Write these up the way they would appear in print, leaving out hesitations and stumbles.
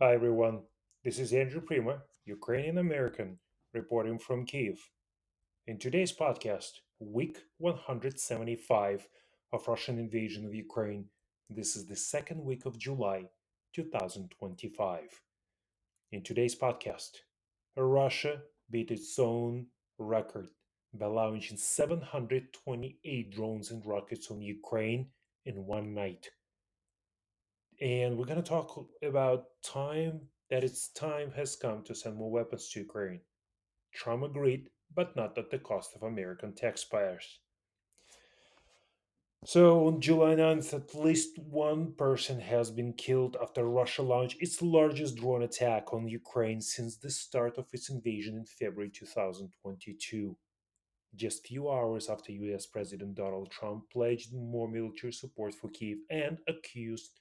Hi everyone, this is Andrew Prima, Ukrainian American, reporting from Kiev. In today's podcast, week 175 of Russian invasion of Ukraine. This is the second week of July 2025. In today's podcast, Russia beat its own record by launching 728 drones and rockets on Ukraine in one night. And we're going to talk about its time has come to send more weapons to Ukraine. Trump agreed, but not at the cost of American taxpayers. So on July 9th, at least one person has been killed after Russia launched its largest drone attack on Ukraine since the start of its invasion in February 2022. Just few hours after US President Donald Trump pledged more military support for Kiev and accused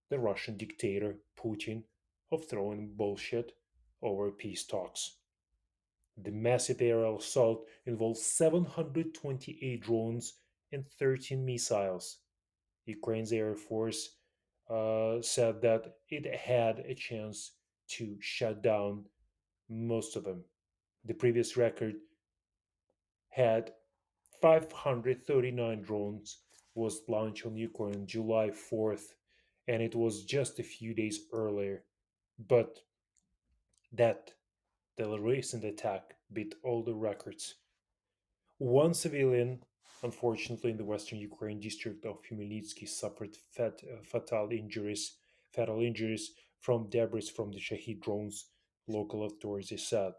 the Russian dictator Putin of throwing bullshit over peace talks. The massive aerial assault involved 728 drones and 13 missiles. Ukraine's Air Force said that it had a chance to shut down most of them. The previous record had 539 drones was launched on Ukraine on July 4th, and it was just a few days earlier. But that the recent attack beat all the records. One civilian, unfortunately, in the western Ukraine district of Khmelnytsky, suffered fatal injuries from debris from the Shahid drones. Local authorities said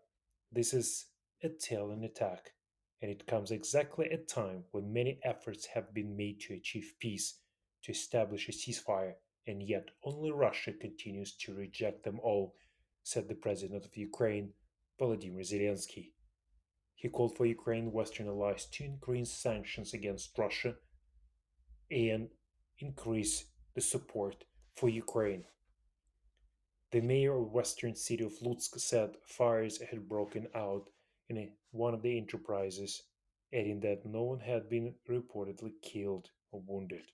this is a telling attack, and it comes exactly at a time when many efforts have been made to achieve peace, to establish a ceasefire, and yet only Russia continues to reject them all, said the president of Ukraine, Volodymyr Zelensky. He called for Ukraine and Western allies to increase sanctions against Russia and increase the support for Ukraine. The mayor of western city of Lutsk said fires had broken out in one of the enterprises, adding that no one had been reportedly killed or wounded.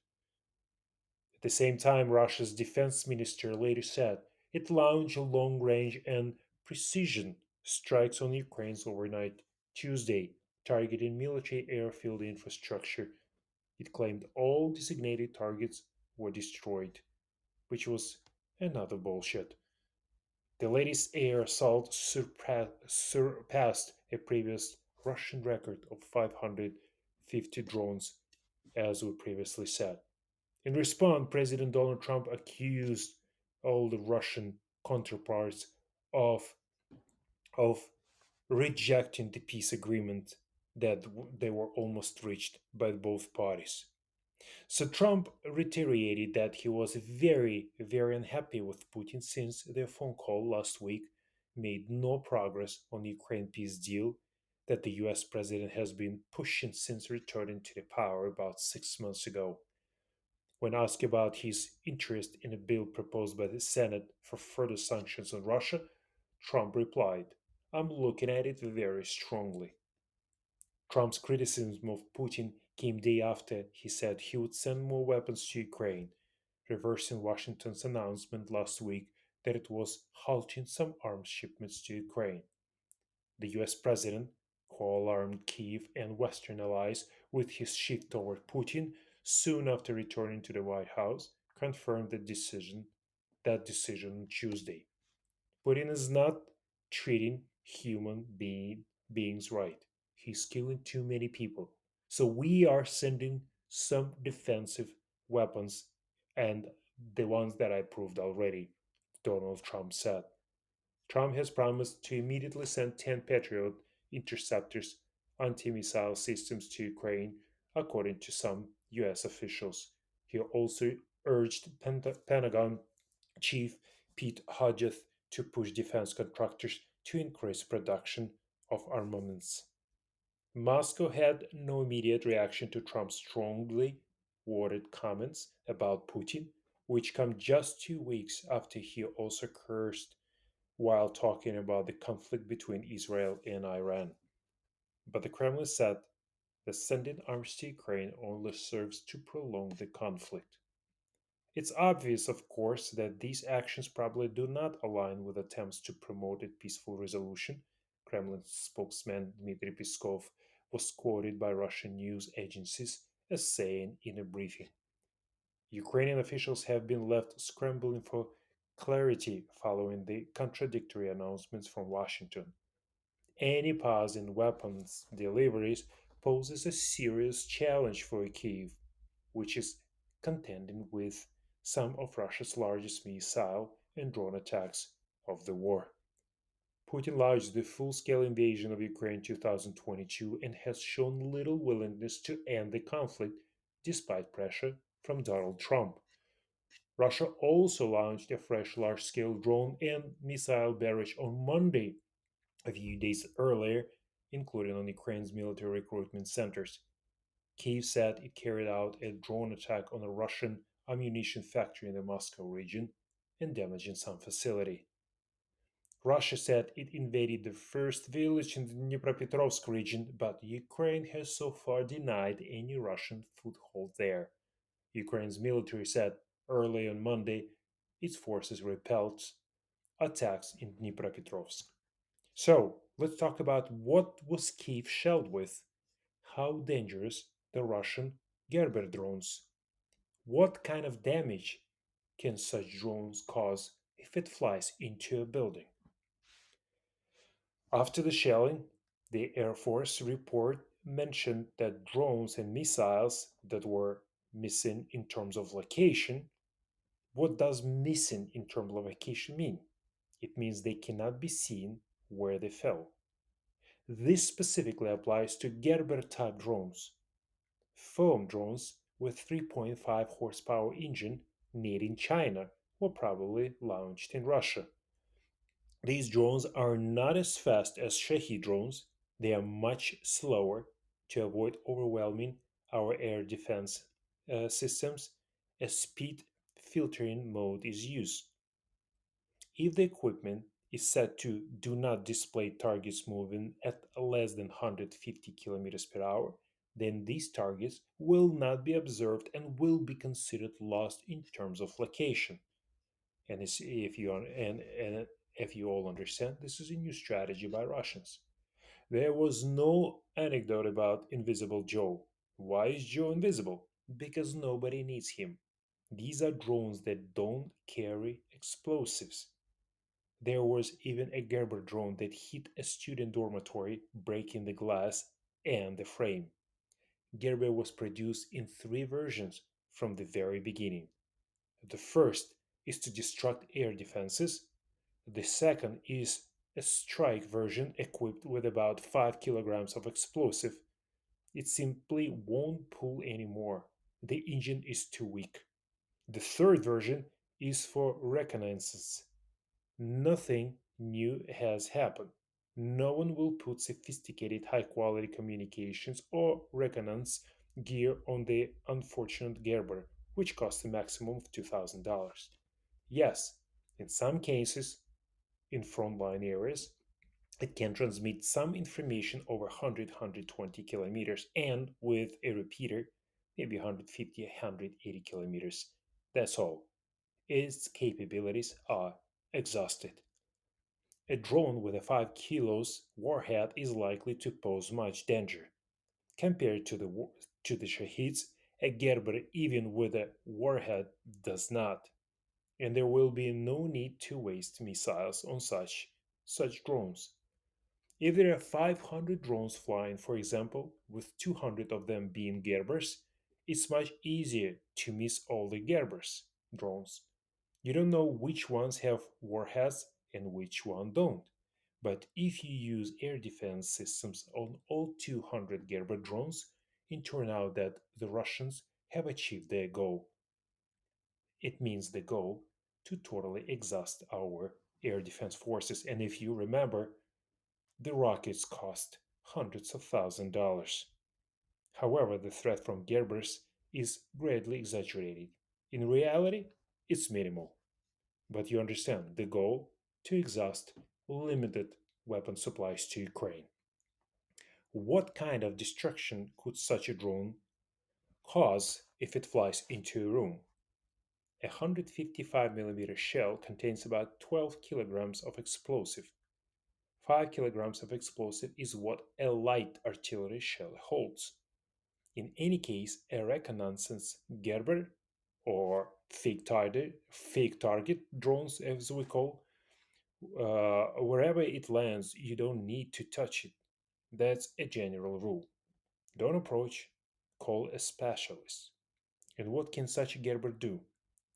At the same time, Russia's defense minister later said it launched long range and precision strikes on Ukraine's overnight Tuesday, targeting military airfield infrastructure. It claimed all designated targets were destroyed, which was another bullshit. The latest air assault surpassed a previous Russian record of 550 drones, as we previously said. In response, President Donald Trump accused all the Russian counterparts of, of rejecting the peace agreement that they were almost reached by both parties. So Trump reiterated that he was very, very unhappy with Putin since their phone call last week made no progress on the Ukraine peace deal that the US president has been pushing since returning to the power about 6 months ago. When asked about his interest in a bill proposed by the Senate for further sanctions on Russia, Trump replied, I'm looking at it very strongly. Trump's criticism of Putin came day after he said he would send more weapons to Ukraine, reversing Washington's announcement last week that it was halting some arms shipments to Ukraine. The US president, who alarmed Kiev and Western allies with his shift toward Putin soon after returning to the White House, confirmed that decision on Tuesday. Putin is not treating beings right. He's killing too many people. So we are sending some defensive weapons and the ones that I proved already, Donald Trump said. Trump has promised to immediately send 10 Patriot interceptors anti missile systems to Ukraine, according to some US officials. He also urged Pentagon Chief Pete Hodgeth to push defense contractors to increase production of armaments. Moscow had no immediate reaction to Trump's strongly worded comments about Putin, which come just 2 weeks after he also cursed while talking about the conflict between Israel and Iran. But the Kremlin said that sending arms to Ukraine only serves to prolong the conflict. It's obvious, of course, that these actions probably do not align with attempts to promote a peaceful resolution. Kremlin spokesman Dmitry Peskov was quoted by Russian news agencies as saying in a briefing Ukrainian officials have been left scrambling for clarity following the contradictory announcements from Washington. Any pause in weapons deliveries poses a serious challenge for Kyiv, which is contending with some of Russia's largest missile and drone attacks of the war. Putin launched the full scale invasion of Ukraine in 2022 and has shown little willingness to end the conflict despite pressure from Donald Trump. Russia also launched a fresh large scale drone and missile barrage on Monday, a few days earlier, including on Ukraine's military recruitment centers. Kyiv said it carried out a drone attack on a Russian ammunition factory in the Moscow region and damaging some facility. Russia said it invaded the first village in the Dnipropetrovsk region, but Ukraine has so far denied any Russian foothold there. Ukraine's military said early on Monday its forces repelled attacks in Dnipropetrovsk. So, let's talk about what was Kiev shelled with, how dangerous the Russian Gerber drones. What kind of damage can such drones cause if it flies into a building? After the shelling, the Air Force report mentioned that drones and missiles that were missing in terms of location. What does missing in terms of location mean? It means they cannot be seen where they fell. This specifically applies to Gerber type drones, foam drones with 3.5 horsepower engine made in China or probably launched in Russia. These drones are not as fast as Shahed drones, they are much slower to avoid overwhelming our air defense systems. A speed filtering mode is used. If the equipment is set to do not display targets moving at less than 150 kilometers per hour, then these targets will not be observed and will be considered lost in terms of location. And if you all understand, this is a new strategy by Russians. There was no anecdote about Invisible Joe. Why is Joe invisible? Because nobody needs him. These are drones that don't carry explosives. There was even a Gerber drone that hit a student dormitory, breaking the glass and the frame. Gerber was produced in three versions from the very beginning. The first is to destruct air defenses, the second is a strike version equipped with about 5 kilograms of explosive. It simply won't pull anymore. The engine is too weak. The third version is for reconnaissance. Nothing new has happened. No one will put sophisticated high quality communications or reconnaissance gear on the unfortunate Gerber, which costs a maximum of $2,000. Yes, in some cases, in frontline areas, it can transmit some information over 100 120 kilometers and with a repeater, maybe 150 180 kilometers. That's all. Its capabilities are exhausted. A drone with a 5 kilos warhead is likely to pose much danger. Compared to the Shaheeds, a Gerber even with a warhead does not, and there will be no need to waste missiles on such drones. If there are 500 drones flying, for example, with 200 of them being Gerbers, it's much easier to miss all the Gerbers drones. You don't know which ones have warheads and which one don't. But if you use air defense systems on all 200 Gerber drones, it turns out that the Russians have achieved their goal. It means the goal to totally exhaust our air defense forces. And if you remember, the rockets cost hundreds of $1,000s. However, the threat from Gerbers is greatly exaggerated. In reality, it's minimal. But you understand the goal to exhaust limited weapon supplies to Ukraine. What kind of destruction could such a drone cause if it flies into a room? A 155 mm shell contains about 12 kilograms of explosive. 5 kilograms of explosive is what a light artillery shell holds. In any case, a reconnaissance Gerber or fake target drones, as we call, wherever it lands, you don't need to touch it. That's a general rule. Don't approach, call a specialist. And what can such a Gerber do?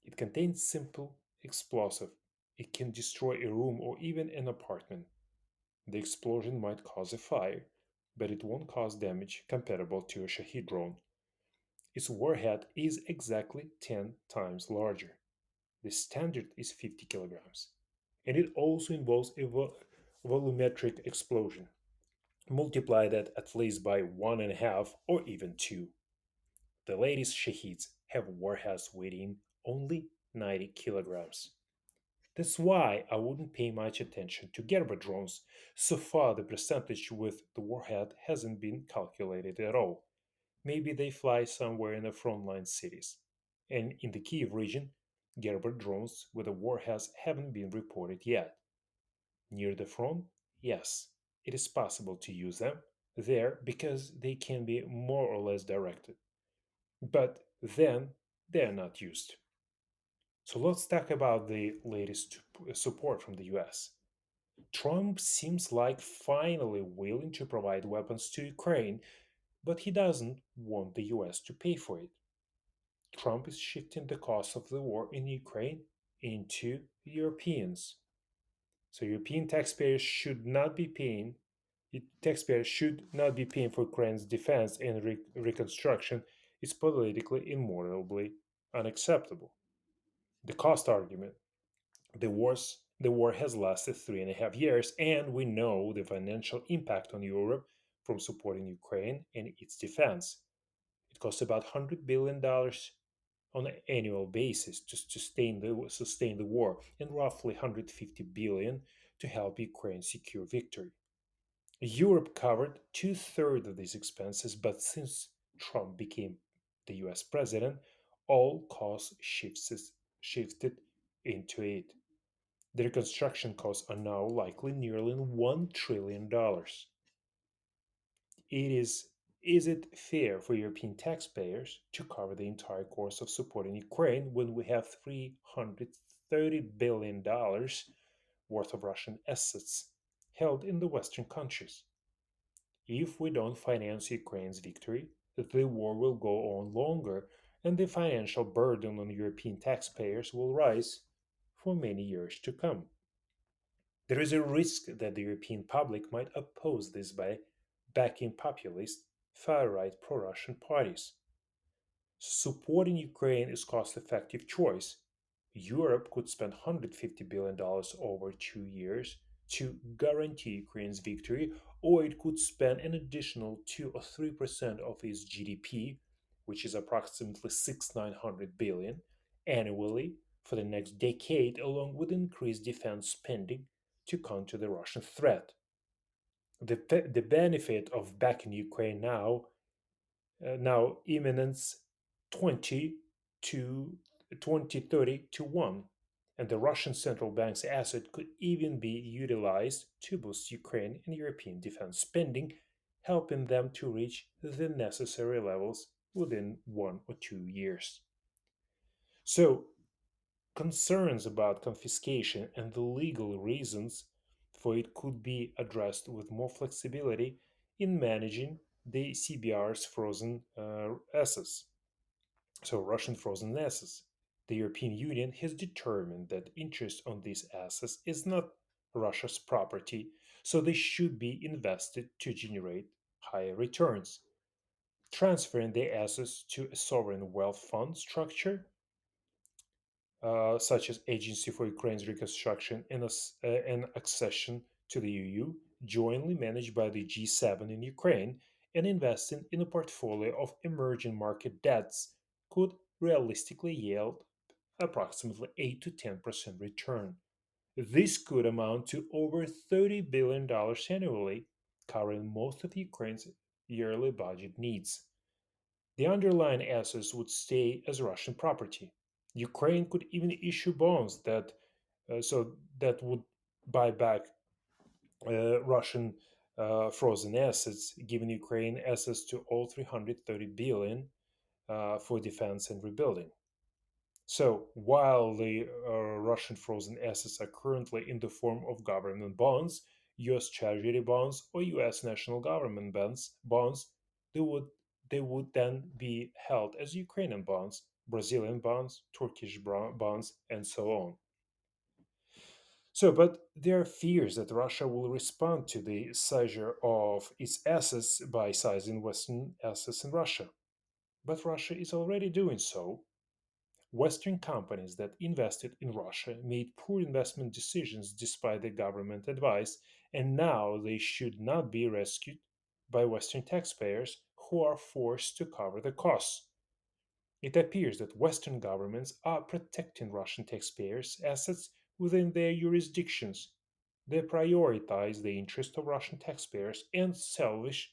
It contains simple explosive. It can destroy a room or even an apartment. The explosion might cause a fire, but it won't cause damage comparable to a Shahid drone. Its warhead is exactly 10 times larger. The standard is 50 kilograms. And it also involves a volumetric explosion. Multiply that at least by 1.5 or even 2. The latest Shahids have warheads weighing only 90 kilograms. That's why I wouldn't pay much attention to Gerber drones. So far, the percentage with the warhead hasn't been calculated at all. Maybe they fly somewhere in the frontline cities. And in the Kiev region, Gerber drones with the warheads haven't been reported yet. Near the front, yes, it is possible to use them there because they can be more or less directed. But then they are not used. So let's talk about the latest support from the US. Trump seems like finally willing to provide weapons to Ukraine, but he doesn't want the US to pay for it. Trump is shifting the cost of the war in Ukraine into Europeans. So European taxpayers should not be paying for Ukraine's defense and reconstruction. It's politically and morally unacceptable. The cost argument. The war has lasted 3.5 years, and we know the financial impact on Europe from supporting Ukraine and its defense. It costs about $100 billion on an annual basis to sustain the war, and roughly 150 billion to help Ukraine secure victory. Europe covered two-thirds of these expenses, but since Trump became the US president, all costs shifted into it. The reconstruction costs are now likely nearly $1 trillion. Is it fair for European taxpayers to cover the entire cost of supporting Ukraine when we have $330 billion worth of Russian assets held in the Western countries? If we don't finance Ukraine's victory, the war will go on longer and the financial burden on European taxpayers will rise for many years to come. There is a risk that the European public might oppose this by backing populist, far right pro Russian parties. Supporting Ukraine is a cost effective choice. Europe could spend $150 billion over 2 years to guarantee Ukraine's victory, or it could spend an additional 2 or 3% of its GDP, which is approximately 6,900 billion, annually for the next decade, along with increased defense spending to counter the Russian threat. The benefit of backing Ukraine now imminence 20 to 2030 to 1, and the Russian central bank's asset could even be utilized to boost Ukraine and European defense spending, helping them to reach the necessary levels within 1 or 2 years. So, concerns about confiscation and the legal reasons for it could be addressed with more flexibility in managing the CBR's frozen assets, so Russian frozen assets. The European Union has determined that interest on these assets is not Russia's property, so they should be invested to generate higher returns. Transferring the assets to a sovereign wealth fund structure such as Agency for Ukraine's Reconstruction and accession to the EU, jointly managed by the G7 in Ukraine, and investing in a portfolio of emerging market debts could realistically yield approximately 8 to 10% return. This could amount to over $30 billion annually, covering most of Ukraine's yearly budget needs. The underlying assets would stay as Russian property. Ukraine could even issue bonds that would buy back Russian frozen assets, giving Ukraine access to all 330 billion for defense and rebuilding. So, while the Russian frozen assets are currently in the form of government bonds, US Treasury bonds, or US national government bonds, they would they would then be held as Ukrainian bonds, Brazilian bonds, Turkish bonds, and so on. So, but there are fears that Russia will respond to the seizure of its assets by seizing Western assets in Russia. But Russia is already doing so. Western companies that invested in Russia made poor investment decisions despite the government advice, and now they should not be rescued by Western taxpayers who are forced to cover the costs. It appears that Western governments are protecting Russian taxpayers' assets within their jurisdictions. They prioritize the interest of Russian taxpayers and selfish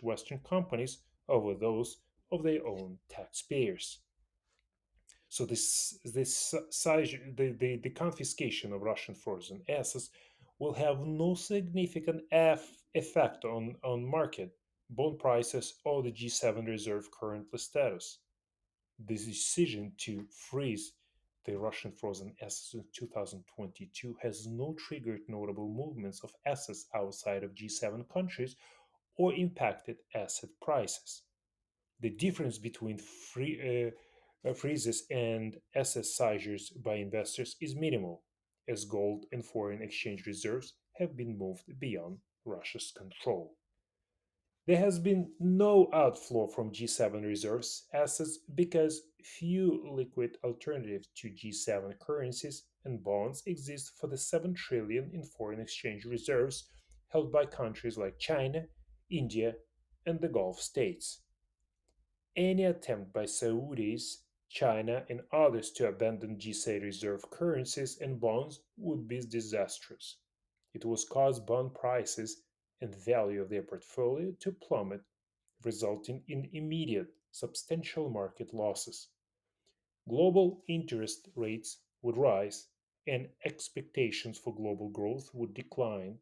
Western companies over those of their own taxpayers. So the confiscation of Russian frozen assets will have no significant effect on market bond prices or the G7 reserve currently status. The decision to freeze the Russian frozen assets in 2022 has not triggered notable movements of assets outside of G7 countries or impacted asset prices. The difference between freezes and asset seizures by investors is minimal, as gold and foreign exchange reserves have been moved beyond Russia's control. There has been no outflow from G7 reserves assets because few liquid alternatives to G7 currencies and bonds exist for the 7 trillion in foreign exchange reserves held by countries like China, India, and the Gulf states. Any attempt by Saudis, China, and others to abandon G7 reserve currencies and bonds would be disastrous. It would cause bond prices and value of their portfolio to plummet, resulting in immediate, substantial market losses. Global interest rates would rise, and expectations for global growth would decline,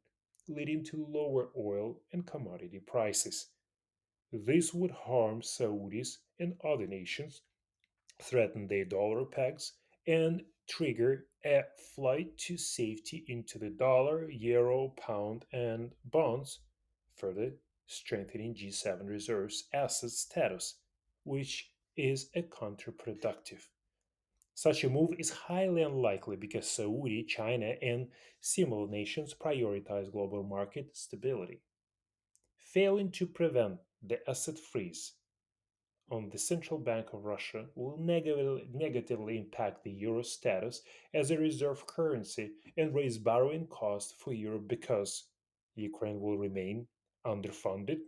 leading to lower oil and commodity prices. This would harm Saudis and other nations, threaten their dollar pegs, and trigger a flight to safety into the dollar, euro, pound, and bonds, further strengthening G7 reserves asset status, which is a counterproductive. Such a move is highly unlikely because Saudi, China, and similar nations prioritize global market stability. Failing to prevent the asset freeze on the Central Bank of Russia will negatively impact the euro status as a reserve currency and raise borrowing costs for Europe because Ukraine will remain underfunded,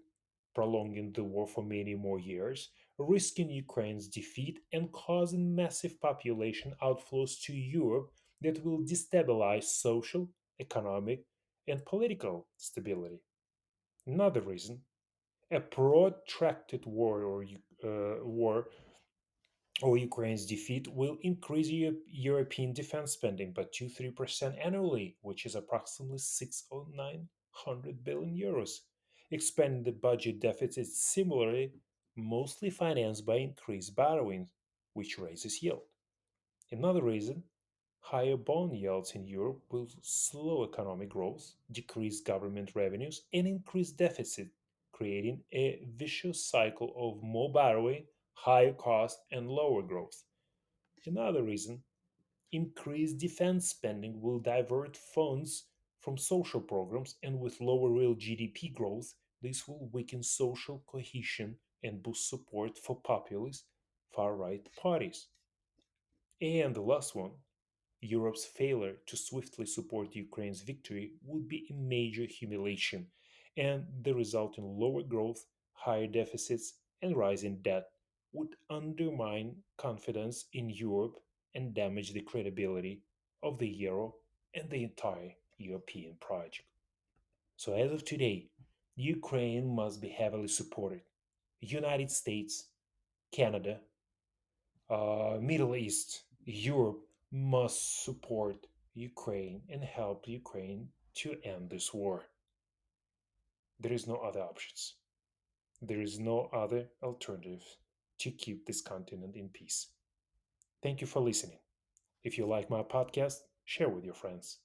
prolonging the war for many more years, risking Ukraine's defeat and causing massive population outflows to Europe that will destabilize social, economic, and political stability. Another reason, a protracted war or Ukraine's defeat will increase European defense spending by 2-3% annually, which is approximately 6 or 900 billion euros, expanding the budget deficit similarly, mostly financed by increased borrowing, which raises yield. Another reason, higher bond yields in Europe will slow economic growth, decrease government revenues, and increase deficit, creating a vicious cycle of more borrowing, higher cost, and lower growth. Another reason, increased defense spending will divert funds from social programs, and with lower real GDP growth, this will weaken social cohesion and boost support for populist far right parties. And the last one, Europe's failure to swiftly support Ukraine's victory would be a major humiliation, and the result in lower growth, higher deficits, and rising debt would undermine confidence in Europe and damage the credibility of the euro and the entire European project. So, as of today, Ukraine must be heavily supported. United States, Canada, Middle East, Europe must support Ukraine and help Ukraine to end this war. There is no other options. There is no other alternative to keep this continent in peace. Thank you for listening. If you like my podcast, share with your friends.